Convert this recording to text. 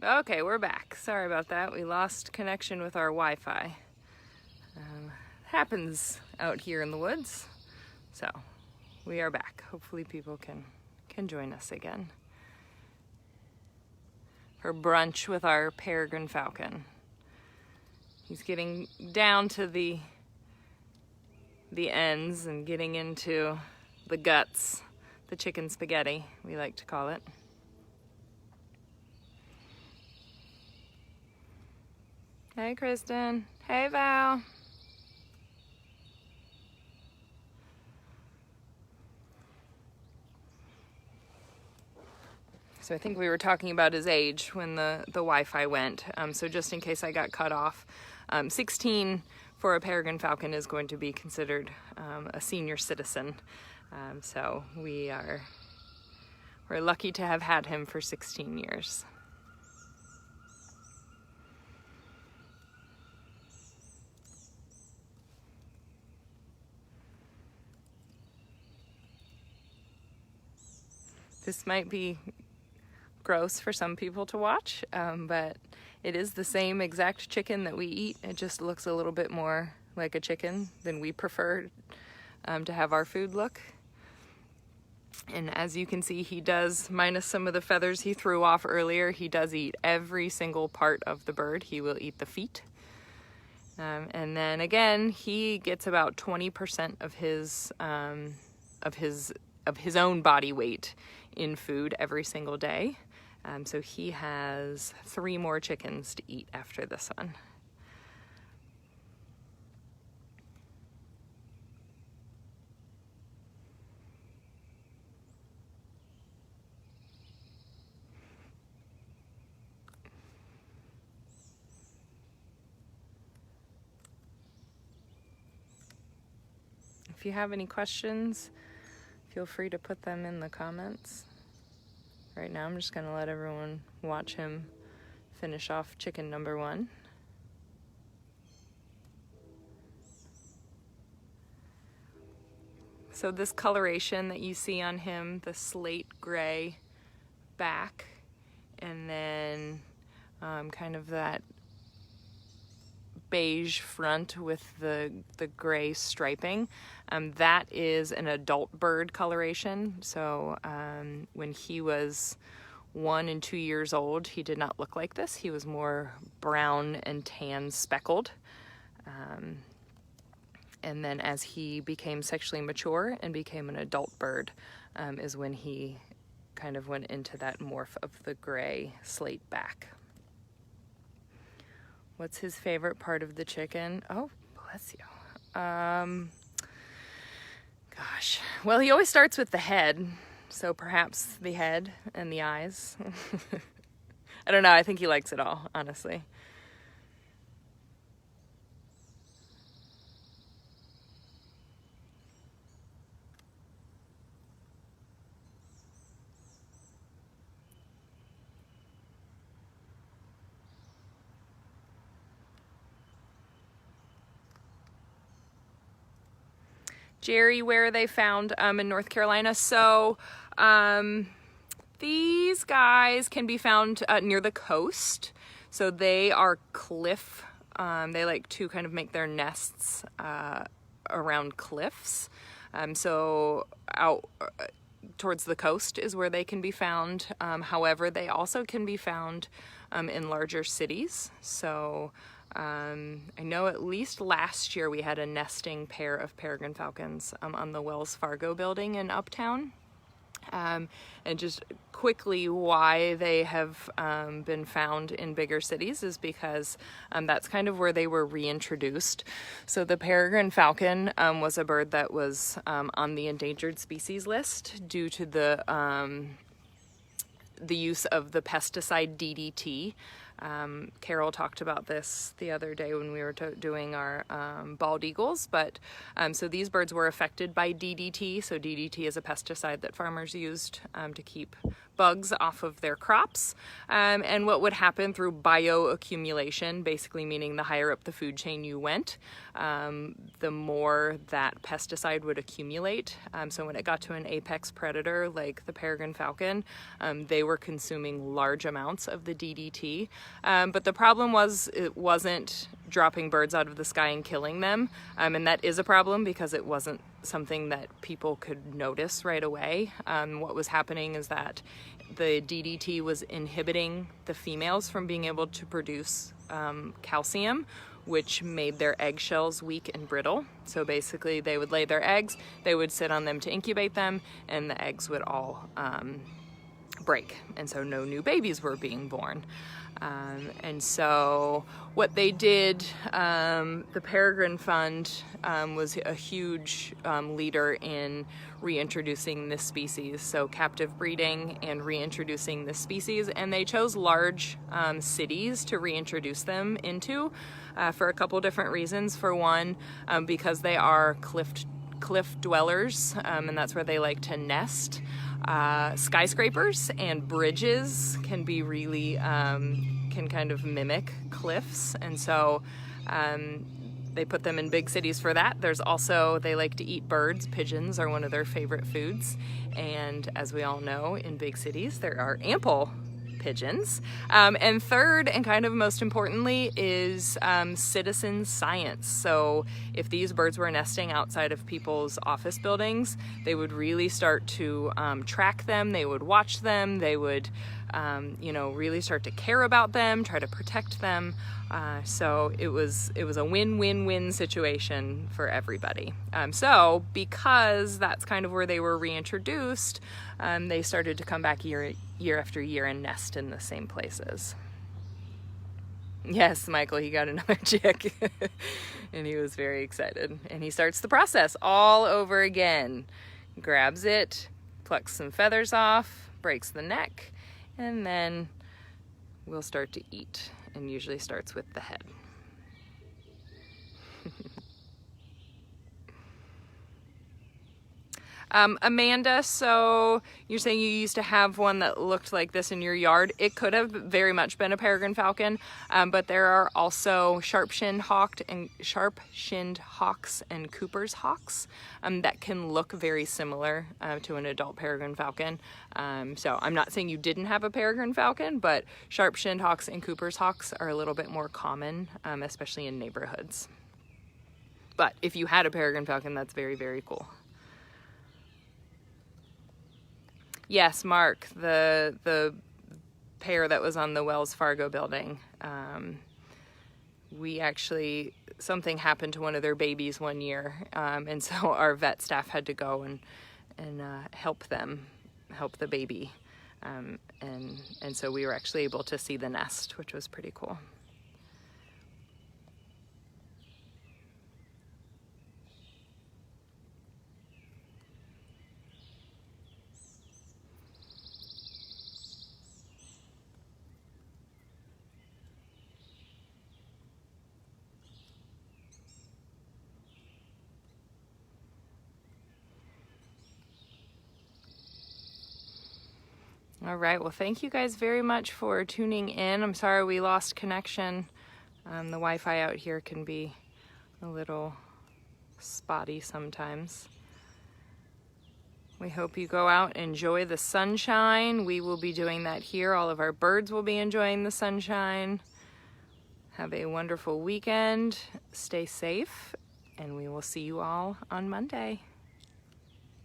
Okay, we're back. Sorry about that. We lost connection with our Wi-Fi. Happens out here in the woods. So we are back. Hopefully people can join us again for brunch with our peregrine falcon. He's getting down to the ends and getting into the guts, the chicken spaghetti, we like to call it. Hey, Kristen. Hey, Val. So I think we were talking about his age when the Wi-Fi went. So just in case I got cut off, 16 for a peregrine falcon is going to be considered a senior citizen. So we're lucky to have had him for 16 years. This might be gross for some people to watch, but it is the same exact chicken that we eat. It just looks a little bit more like a chicken than we prefer to have our food look. And as you can see, he does, minus some of the feathers he threw off earlier, he does eat every single part of the bird. He will eat the feet. And then again, he gets about 20% of his own body weight in food every single day. So he has 3 more chickens to eat after this one. If you have any questions, feel free to put them in the comments. Right now I'm just going to let everyone watch him finish off chicken number 1. So this coloration that you see on him, the slate gray back, and then kind of that beige front with the gray striping, that is an adult bird coloration. So when he was 1 and 2 years old, he did not look like this. He was more brown and tan speckled. And then as he became sexually mature and became an adult bird, is when he kind of went into that morph of the gray slate back. What's his favorite part of the chicken? Oh, bless you. Gosh. Well, he always starts with the head, so perhaps the head and the eyes. I don't know. I think he likes it all, honestly. Jerry, where are they found in North Carolina? So these guys can be found near the coast. So they are cliff. They like to kind of make their nests around cliffs. So out towards the coast is where they can be found. However, they also can be found in larger cities. So I know at least last year we had a nesting pair of peregrine falcons on the Wells Fargo building in Uptown. And just quickly why they have been found in bigger cities is because that's kind of where they were reintroduced. So the peregrine falcon was a bird that was on the endangered species list due to the use of the pesticide DDT. Carol talked about this the other day when we were doing our bald eagles, but so these birds were affected by DDT. So DDT is a pesticide that farmers used to keep bugs off of their crops. And what would happen through bioaccumulation, basically meaning the higher up the food chain you went, the more that pesticide would accumulate. So when it got to an apex predator like the peregrine falcon, they were consuming large amounts of the DDT. But the problem was it wasn't dropping birds out of the sky and killing them. And that is a problem because it wasn't something that people could notice right away. What was happening is that the DDT was inhibiting the females from being able to produce calcium, which made their eggshells weak and brittle. So basically they would lay their eggs, they would sit on them to incubate them, and the eggs would all break. And so no new babies were being born. And so what they did, the Peregrine Fund was a huge leader in reintroducing this species, so captive breeding and reintroducing this species, and they chose large cities to reintroduce them into for a couple different reasons. For one, because they are cliff dwellers, and that's where they like to nest. Skyscrapers and bridges can be really, can kind of mimic cliffs, and so they put them in big cities for that. There's also, they like to eat birds. Pigeons are one of their favorite foods, and as we all know, in big cities there are ample pigeons. And third, and kind of most importantly, is citizen science. So if these birds were nesting outside of people's office buildings, they would really start to track them, they would watch them, they would really start to care about them, try to protect them. So it was a win-win-win situation for everybody. So because that's kind of where they were reintroduced, they started to come back year after year and nest in the same places. Yes, Michael, he got another chick and he was very excited. And he starts the process all over again. Grabs it, plucks some feathers off, breaks the neck, and then we'll start to eat, and usually starts with the head. Amanda, so you're saying you used to have one that looked like this in your yard. It could have very much been a peregrine falcon, but there are also sharp-shinned hawks and Cooper's hawks that can look very similar to an adult peregrine falcon. So I'm not saying you didn't have a peregrine falcon, but sharp-shinned hawks and Cooper's hawks are a little bit more common, especially in neighborhoods. But if you had a peregrine falcon, that's very, very cool. Yes, Mark, the pair that was on the Wells Fargo building. We actually, something happened to one of their babies one year, and so our vet staff had to go and help the baby. And so we were actually able to see the nest, which was pretty cool. All right, well, thank you guys very much for tuning in. I'm sorry we lost connection. The Wi-Fi out here can be a little spotty sometimes. We hope you go out and enjoy the sunshine. We will be doing that here. All of our birds will be enjoying the sunshine. Have a wonderful weekend. Stay safe, and we will see you all on Monday.